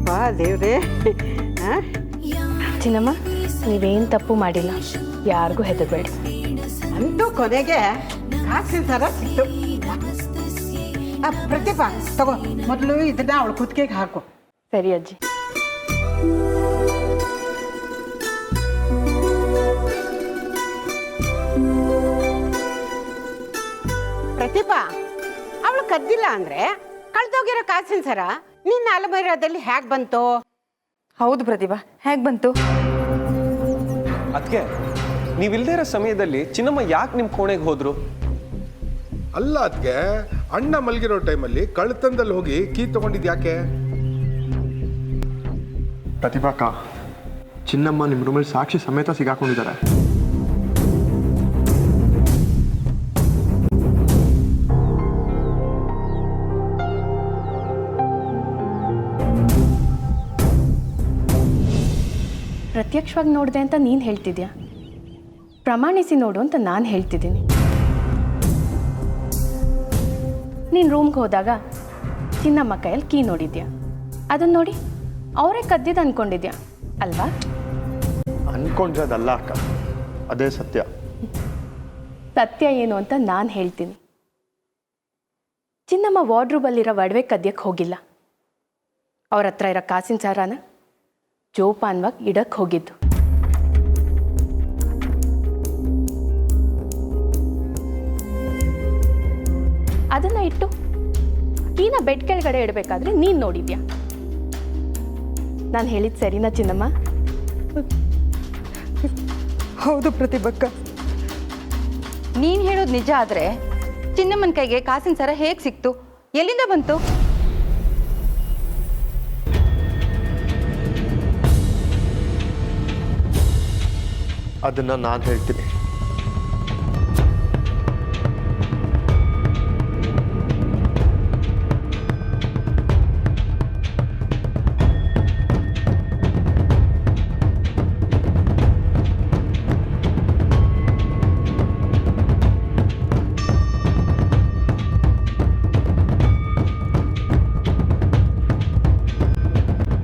ಬಾ ದೇವ್ರೆ. ಚಿನ್ನಮ್ಮ, ನೀವೇನು ತಪ್ಪು ಮಾಡಿಲ್ಲ, ಯಾರಿಗೂ ಹೆದರಬೇಡಿ. ಅಂತೂ ಕೊನೆಗೆ ಕಾಸಿನ ಸರ ಸಿಕ್ತು. ಪ್ರತಿಭಾ ತಗೋ, ಮೊದಲು ಇದನ್ನ ಅವಳ ಕುತ್ತಿಗೆಗೆ ಹಾಕು. ಸರಿ ಅಜ್ಜಿ. ಪ್ರತಿಭಾ, ಅವಳು ಕದ್ದಿಲ್ಲ ಅಂದ್ರೆ ಕಳ್ದೋಗಿರೋ ಕಾಸಿನ ಸರ ನಿನ್ನ ಅಲಮೈರದಲ್ಲಿ ಹೇಗೆ ಬಂತು? ಹೌದು ಪ್ರತಿಭಾ, ಹೇಗೆ ಬಂತು? ಅದಕ್ಕೆ ನೀವಿಲ್ದೇ ಇರೋ ಸಮಯದಲ್ಲಿ ಚಿನ್ನಮ್ಮ ಯಾಕೆ ನಿಮ್ಮ ಕೋಣೆಗೆ ಹೋದ್ರು? ಅಲ್ಲ ಅದಕ್ಕೆ ಅಣ್ಣ ಮಲಗಿರೋ ಟೈಮಲ್ಲಿ ಕಳ್ತನದಲ್ಲಿ ಹೋಗಿ ಕೀ ತಗೊಂಡಿದ್ದು ಯಾಕೆ? ಪ್ರತಿಭಾಕ, ಚಿನ್ನಮ್ಮ ನಿಮ್ಮ ರೂಮಲ್ಲಿ ಸಾಕ್ಷಿ ಸಮೇತ ಸಿಗಾಕೊಂಡಿದ್ದಾರೆ. ಪ್ರತ್ಯಕ್ಷವಾಗಿ ನೋಡಿದೆ ಅಂತ ನೀನು ಹೇಳ್ತಿದ್ಯಾ, ಪ್ರಮಾಣಿಸಿ ನೋಡು ಅಂತ ನಾನು ಹೇಳ್ತಿದ್ದೀನಿ. ನೀನು ರೂಮ್ಗೆ ಹೋದಾಗ ಚಿನ್ನಮ್ಮ ಕೈಯಲ್ಲಿ ಕೀ ನೋಡಿದ್ಯಾ, ಅದನ್ನು ನೋಡಿ ಅವರೇ ಕದ್ದಿದ್ದು ಅಂದ್ಕೊಂಡಿದ್ಯಾ ಅಲ್ವಾ? ಅನ್ಕೊಂಡಿರೋದಲ್ಲ ಅಕ್ಕ, ಅದೇ ಸತ್ಯ. ಸತ್ಯ ಏನು ಅಂತ ನಾನು ಹೇಳ್ತೀನಿ. ಚಿನ್ನಮ್ಮ ವಾರ್ಡ್ರೂಬಲ್ಲಿರೋ ಒಡವೆ ಕದ್ಯಕ್ಕೆ ಹೋಗಿಲ್ಲ, ಅವ್ರ ಹತ್ರ ಇರೋ ಕಾಸಿನ ಸಾರಾನ ಜೋಪಾನವಾಗಿ ಇಡಕ್ಕೆ ಹೋಗಿದ್ದು. ಅದನ್ನ ಇಟ್ಟು ಕೀನ ಬೆಡ್ ಕೆಳಗಡೆ ಇಡಬೇಕಾದ್ರೆ ನೀನು ನೋಡಿದ್ಯಾ? ನಾನು ಹೇಳಿದ್ದು ಸರಿನಾ ಚಿನ್ನಮ್ಮ? ಹೌದು ಪ್ರತಿಭಕ್ಕ, ನೀನು ಹೇಳೋದು ನಿಜ ಆದರೆ ಚಿನ್ನಮ್ಮನ ಕೈಗೆ ಕಾಸಿನ ಸರ ಹೇಗೆ ಸಿಕ್ತು, ಎಲ್ಲಿಂದ ಬಂತು? ಅದನ್ನ ನಾನು ಹೇಳ್ತೀನಿ.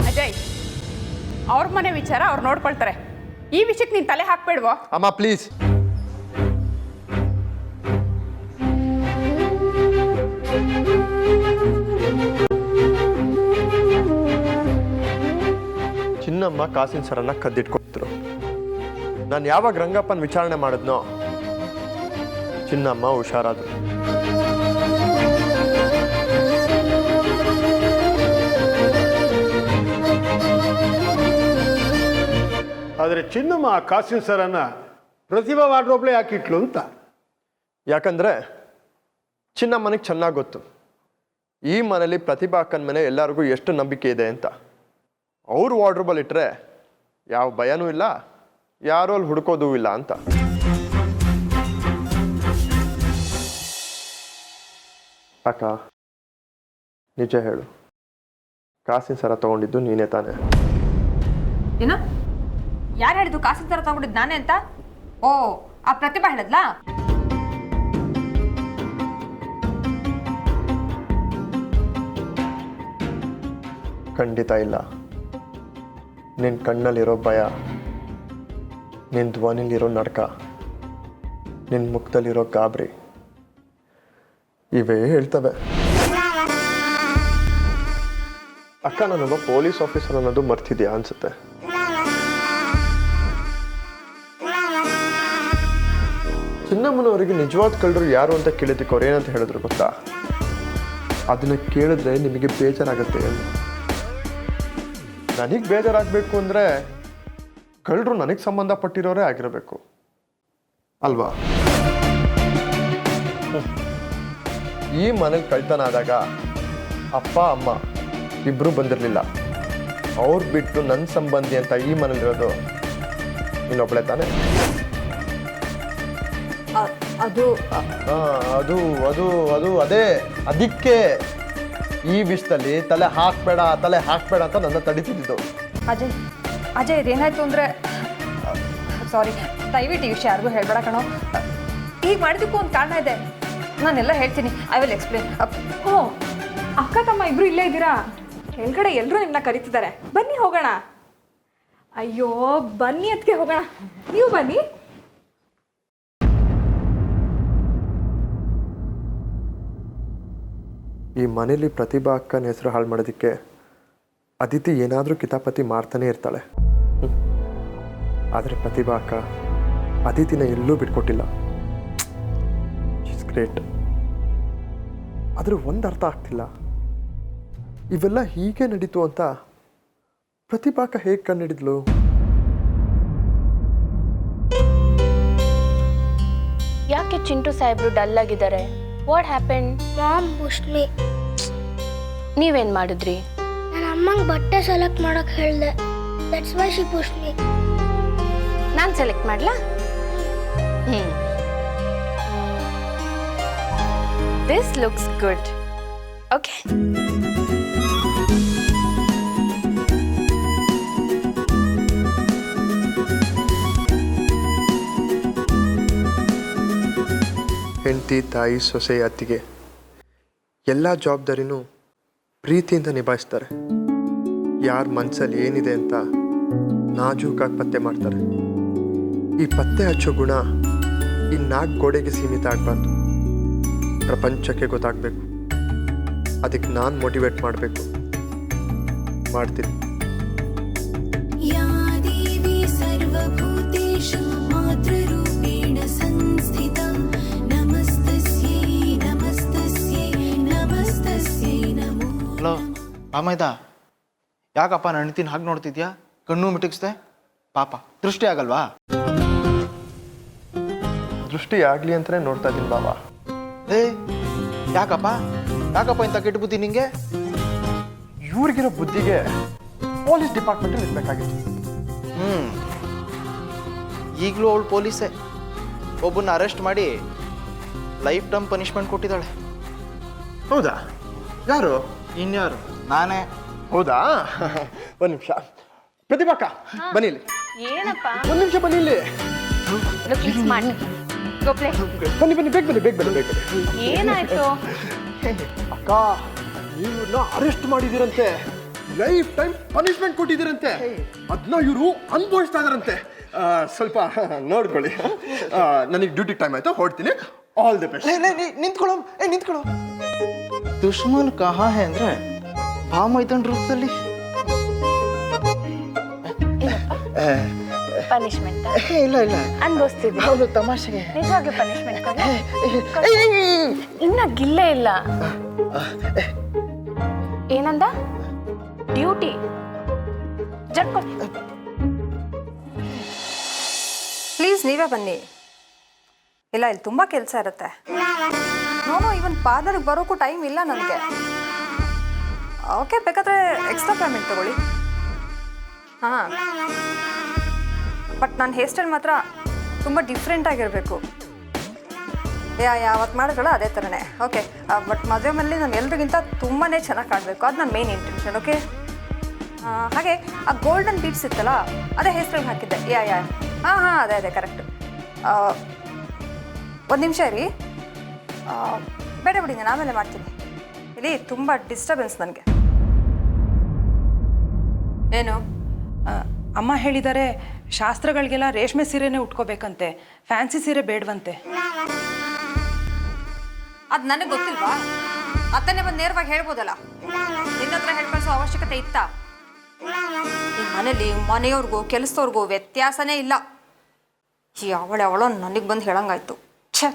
ಅಜಯ್, ಅವ್ರ ಮನೆ ವಿಚಾರ ಅವ್ರು ನೋಡ್ಕೊಳ್ತಾರೆ. ಈ ವಿಷಯಕ್ಕೆ ನೀನು ತಲೆ ಹಾಕ್ಬೇಡ್ವೋ? ಅಮ್ಮ ಪ್ಲೀಸ್. ಚಿನ್ನಮ್ಮ ಕಾಸಿನ ಸರನ್ನ ಕದ್ದಿಟ್ಕೊಡ್ತಿರು. ನಾನು ಯಾವಾಗ ರಂಗಪ್ಪನ ವಿಚಾರಣೆ ಮಾಡಿದ್ನೋ ಚಿನ್ನಮ್ಮ ಹುಷಾರಾದ್ರು. ಆದರೆ ಚಿನ್ನಮ್ಮ ಆ ಕಾಸಿನ ಸರನ ಪ್ರತಿಭಾ ವಾರ್ಡ್ರೋಬ್ಲೆ ಯಾಕಿಟ್ಲು ಅಂತ. ಯಾಕಂದ್ರೆ ಚಿನ್ನಮ್ಮನಿಗೆ ಚೆನ್ನಾಗಿ ಗೊತ್ತು ಈ ಮನೇಲಿ ಪ್ರತಿಭಾ ಅಕ್ಕನ ಮೇಲೆ ಎಲ್ಲರಿಗೂ ಎಷ್ಟು ನಂಬಿಕೆ ಇದೆ ಅಂತ. ಅವ್ರು ವಾರ್ಡ್ರೋಬಲ್ ಇಟ್ಟರೆ ಯಾವ ಭಯನೂ ಇಲ್ಲ, ಯಾರು ಅಲ್ಲಿ ಹುಡುಕೋದೂ ಇಲ್ಲ ಅಂತ. ಅಕ್ಕ, ನಿಜ ಹೇಳು, ಕಾಸಿನ ಸರ ತಗೊಂಡಿದ್ದು ನೀನೇ ತಾನೆ? ಏನು? ಯಾರು ಹೇಳಿದ್ದು ಕಾಸಿನ ಸರ ತಗೊಂಡಿದ್ದು ನಾನೇ ಅಂತ? ಓ, ಆ ಪ್ರತಿಭಾ ಹೇಳಿದ್ಲಾ? ಖಂಡಿತ ಇಲ್ಲ. ನಿನ್ನ ಕಣ್ಣಲ್ಲಿರೋ ಭಯ, ನಿನ್ನ ಧ್ವನಿಲಿರೋ ನಡ್ಕ, ನಿನ್ನ ಮುಖದಲ್ಲಿರೋ ಗಾಬರಿ ಇವೇ ಹೇಳ್ತವೆ. ಅಕ್ಕ, ನಾನೊಬ್ಬ ಪೊಲೀಸ್ ಆಫೀಸರ್ ಅನ್ನೋದು ಮರ್ತಿದ್ಯಾ ಅನ್ಸುತ್ತೆ. ಚಿನ್ನಮ್ಮನವರಿಗೆ ನಿಜವಾದ ಕಳ್ಳರು ಯಾರು ಅಂತ ಕೇಳಿದ್ದಕ್ಕೆ ಅವ್ರು ಏನಂತ ಹೇಳಿದ್ರು ಗೊತ್ತಾ? ಅದನ್ನ ಕೇಳಿದ್ರೆ ನಿಮಗೆ ಬೇಜಾರಾಗುತ್ತೆ ಎಂದು. ನನಗೆ ಬೇಜಾರಾಗಬೇಕು ಅಂದರೆ ಕಳ್ಳರು ನನಗೆ ಸಂಬಂಧಪಟ್ಟಿರೋರೇ ಆಗಿರಬೇಕು ಅಲ್ವಾ? ಈ ಮನೇಲಿ ಕಳ್ತನ ಆದಾಗ ಅಪ್ಪ ಅಮ್ಮ ಇಬ್ಬರು ಬಂದಿರಲಿಲ್ಲ. ಅವ್ರು ಬಿಟ್ಟು ನನ್ನ ಸಂಬಂಧಿ ಅಂತ ಈ ಮನೇಲಿರೋದು ಇನ್ನೊಬ್ಬಳೆ ತಾನೆ? ಅದು ಅದು ಅದು ಅದು ಅದೇ. ಅದಕ್ಕೆ ಈ ವಿಷಯದಲ್ಲಿ ತಲೆ ಹಾಕ್ಬೇಡ ಅಂತ ನನ್ನ ತಡೀತಿದ್ದು. ಅಜಯ್ ಇದೇನಾಯ್ತು ಅಂದರೆ, ಸಾರಿ, ದಯವಿಟ್ಟು ಈ ವಿಷಯ ಯಾರಿಗೂ ಹೇಳ್ಬೇಡ ಕಣೋ. ಈಗ ಮಾಡಿದಕ್ಕೂ ಒಂದು ಕಾರಣ ಇದೆ, ನಾನೆಲ್ಲ ಹೇಳ್ತೀನಿ. I will explain. ಓ, ಅಕ್ಕ ತಮ್ಮ ಇಬ್ರು ಇಲ್ಲೇ ಇದ್ದೀರಾ? ಕೆಳಗಡೆ ಎಲ್ಲರೂ ನಿಮ್ಮನ್ನ ಕರೀತಿದ್ದಾರೆ, ಬನ್ನಿ ಹೋಗೋಣ. ಅಯ್ಯೋ ಬನ್ನಿ, ಅದಕ್ಕೆ ಹೋಗೋಣ, ನೀವು ಬನ್ನಿ. ಈ ಮನೇಲಿ ಪ್ರತಿಭಾ ಅಕ್ಕನ ಹೆಸರು ಹಾಳು ಮಾಡೋದಕ್ಕೆ ಅದಿತಿ ಏನಾದರೂ ಕಿತಾಪತಿ ಮಾಡ್ತಾನೆ ಇರ್ತಾಳೆ. ಆದರೆ ಪ್ರತಿಭಾ ಅಕ್ಕ ಅದಿತಿನ ಎಲ್ಲೂ ಬಿಟ್ಕೊಟ್ಟಿಲ್ಲ. It's great. ಆದರೆ ಒಂದು ಅರ್ಥ ಆಗ್ತಿಲ್ಲ, ಇವೆಲ್ಲ ಹೀಗೆ ನಡೀತು ಅಂತ ಪ್ರತಿಭಾ ಅಕ್ಕ ಹೇಗೆ ಕಂಡುಹಿಡಿದ್ಲು? ಯಾಕೆ ಚಿಂಟು ಸಾಹೇಬ್ರು ಡಲ್ ಆಗಿದ್ದಾರೆ? What happen? Mom pushed me. ನೀವೇನು ಮಾಡಿದ್ರಿ? ನನ್ನ ಅಮ್ಮಂಗೆ ಬಟ್ಟೆ ಸೆಲೆಕ್ಟ್ ಮಾಡೋಕೆ ಹೇಳಿದೆ. That's why she pushed me. ನಾನು ಸೆಲೆಕ್ಟ್ ಮಾಡಲಾ? This looks good. ಓಕೆ. ಹೆಂಡತಿ, ತಾಯಿ, ಸೊಸೆ, ಅತ್ತಿಗೆ ಎಲ್ಲ ಜವಾಬ್ದಾರಿನೂ ಪ್ರೀತಿಯಿಂದ ನಿಭಾಯಿಸ್ತಾರೆ. ಯಾರ ಮನಸ್ಸಲ್ಲಿ ಏನಿದೆ ಅಂತ ನಾಜೂಕಾಗಿ ಪತ್ತೆ ಮಾಡ್ತಾರೆ. ಈ ಪತ್ತೆ ಹಚ್ಚೋ ಗುಣ ಈ 4 ಗೋಡೆಗೆ ಸೀಮಿತ ಆಗಬಾರ್ದು, ಪ್ರಪಂಚಕ್ಕೆ ಗೊತ್ತಾಗಬೇಕು. ಅದಕ್ಕೆ ನಾನು ಮೋಟಿವೇಟ್ ಮಾಡಬೇಕು, ಮಾಡ್ತೀನಿ. ಹಲೋ ರಾಮಯ್ಯ, ಯಾಕಪ್ಪ ನನ್ನ ಹೆಂಡ್ತಿನ ಹಾಗೆ ನೋಡ್ತಿದ್ಯಾ? ಕಣ್ಣು ಮಿಟುಕಿಸ್ದೆ, ಪಾಪ ದೃಷ್ಟಿ ಆಗಲ್ವಾ? ದೃಷ್ಟಿ ಆಗಲಿ ಅಂತಲೇ ನೋಡ್ತಾ ಇದ್ದೀನಿ ಬಾಬಾ. ಯಾಕಪ್ಪ ಯಾಕಪ್ಪ ಇಂಥ ಕೆಟ್ಟ ಬುದ್ಧಿ ನಿಂಗೆ? ಇವ್ರಿಗಿರೋ ಬುದ್ಧಿಗೆ ಪೊಲೀಸ್ ಡಿಪಾರ್ಟ್ಮೆಂಟಲ್ಲಿ ಇರಬೇಕಾಗಿತ್ತು. ಈಗಲೂ ಅವಳು ಪೊಲೀಸೇ. ಒಬ್ಬನ್ನ ಅರೆಸ್ಟ್ ಮಾಡಿ ಲೈಫ್ ಟೈಮ್ ಪನಿಷ್ಮೆಂಟ್ ಕೊಟ್ಟಿದ್ದಾಳೆ. ಹೌದಾ? ಯಾರು? ಇನ್ಯಾರು? ನಾನೇ. ಹೌದಾ? ಒಂದು ನಿಮಿಷ. ಪ್ರತಿಭಾಕ ಬನ್ನಿ ಇಲ್ಲಿ. ಏನಪ್ಪ? ಒಂದು ನಿಮಿಷ ಬನ್ನಿ ಇಲ್ಲಿ. ಬನ್ನಿ ಬನ್ನಿ, ಬೇಗ ಬನ್ನಿ, ಬೇಗ ಬನ್ನಿ, ಬೇಗ ಬನ್ನಿ. ಏನಾಯ್ತು? ಅಕ್ಕ, ನೀವ್ರನ್ನ ಅರೆಸ್ಟ್ ಮಾಡಿದಿರಂತೆ, ಲೈಫ್ ಟೈಮ್ ಪನಿಷ್ಮೆಂಟ್ ಕೊಟ್ಟಿದ್ದೀರಂತೆ. ಅದನ್ನ ಇವರು ಅನುಭವಿಸ್ತಾ ಇದಾರಂತೆ. ಸ್ವಲ್ಪ ನೋಡ್ಕೊಳ್ಳಿ. ನನಗೆ ಡ್ಯೂಟಿ ಟೈಮ್ ಆಯ್ತು, ಹೊರಡ್ತೀನಿ. All the best. ನಿಂತ್ಕೊಳ್ಳೋ, ನಿಂತ್ಕೊಳ್ಳೋ. ದುಶ್ಮನ್ ಕಹಾ ಹೇ ಅಂದ್ರೆ ಭಾಮೈತನ್ ರೂಪದಲ್ಲಿ. ಪನಿಷ್ಮೆಂಟ್ ಇಲ್ಲ ಇಲ್ಲ ಅನ್ಭವಿಸ್ತಿದ್ದೆ. ಹೌದು, ತಮಾಷೆಗೆ. ನಿಜವಾಗಿ ಪನಿಷ್ಮೆಂಟ್ ಇನ್ನ ಗಿಲ್ಲೇ ಇಲ್ಲ. ಏನಂದ? ಡ್ಯೂಟಿ ಜಟ್ಕೊ. ಪ್ಲೀಸ್ ನೀವೇ ಬನ್ನಿ. ಇಲ್ಲ, ಇಲ್ಲಿ ತುಂಬ ಕೆಲಸ ಇರುತ್ತೆ. ನೋನು ಇವನ್ ಪಾರ್ಲರ್ಗೆ ಬರೋಕ್ಕೂ ಟೈಮ್ ಇಲ್ಲ ನನಗೆ. ಓಕೆ, ಬೇಕಾದರೆ ಎಕ್ಸ್ಟ್ರಾ ಪೇಮೆಂಟ್ ತಗೊಳ್ಳಿ. ಹಾಂ, ಬಟ್ ನನ್ನ ಹೇರ್ ಸ್ಟೈಲ್ ಮಾತ್ರ ತುಂಬ ಡಿಫ್ರೆಂಟಾಗಿರಬೇಕು. ಯಾವತ್ತು ಮಾಡಿದ್ರಲ್ಲ ಅದೇ ಥರನೇ. ಓಕೆ, ಬಟ್ ಮದುವೆ ಮೇಲೆ ನಾನು ಎಲ್ರಿಗಿಂತ ತುಂಬಾ ಚೆನ್ನಾಗಿ ಕಾಣಬೇಕು. ಅದು ನನ್ನ ಮೇನ್ ಇಂಟೆನ್ಷನ್. ಓಕೆ, ಹಾಗೆ ಆ ಗೋಲ್ಡನ್ ಬೀಡ್ಸ್ ಇತ್ತಲ್ಲ, ಅದೇ ಹೇರ್ ಸ್ಟೈಲ್ಗೆ ಹಾಕಿದ್ದೆ. ಹಾಂ ಅದೇ ಕರೆಕ್ಟು. ಒಂದು ನಿಮಿಷ ಇರಿ. ಬೇಡ ಬಿಡಿ, ನಾನು ಆಮೇಲೆ ಮಾಡ್ತೀನಿ. ಇಲ್ಲಿ ತುಂಬ ಡಿಸ್ಟರ್ಬೆನ್ಸ್ ನನಗೆ. ಏನು? ಅಮ್ಮ ಹೇಳಿದ್ದಾರೆ ಶಾಸ್ತ್ರಗಳಿಗೆಲ್ಲ ರೇಷ್ಮೆ ಸೀರೆನೇ ಉಟ್ಕೋಬೇಕಂತೆ, ಫ್ಯಾನ್ಸಿ ಸೀರೆ ಬೇಡವಂತೆ. ಅದು ನನಗೆ ಗೊತ್ತಿಲ್ವಾ? ಅತ್ತನೇ ಬಂದು ನೇರವಾಗಿ ಹೇಳ್ಬೋದಲ್ಲ. ನಿನ್ನ ಹತ್ರ ಹೇಳ್ಕಳಿಸೋ ಅವಶ್ಯಕತೆ ಇತ್ತಾ? ಈ ಮನೇಲಿ ಮನೆಯವ್ರಿಗೂ ಕೆಲಸದವ್ರಿಗೂ ವ್ಯತ್ಯಾಸನೇ ಇಲ್ಲ. ಅವಳೋ ನನಗೆ ಬಂದು ಹೇಳಂಗಾಯ್ತು. ಛೇ,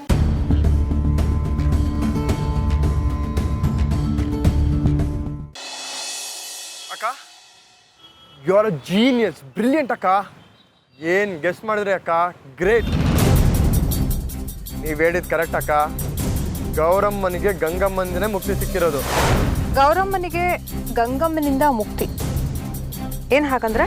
ಅಕ್ಕ, you are a genius, brilliant ಅಕ್ಕ. ಏನು ಗೆಸ್ ಮಾಡಿದ್ರಿ ಅಕ್ಕ, ಗ್ರೇಟ್. ನೀವು ಹೇಳಿದ್ ಕರೆಕ್ಟ್ ಅಕ್ಕ. ಗೌರಮ್ಮನಿಗೆ ಗಂಗಮ್ಮನಿಂದನೇ ಮುಕ್ತಿ ಸಿಕ್ಕಿರೋದು. ಗೌರಮ್ಮನಿಗೆ ಗಂಗಮ್ಮನಿಂದ ಮುಕ್ತಿ ಏನು ಹಾಗಂದ್ರೆ?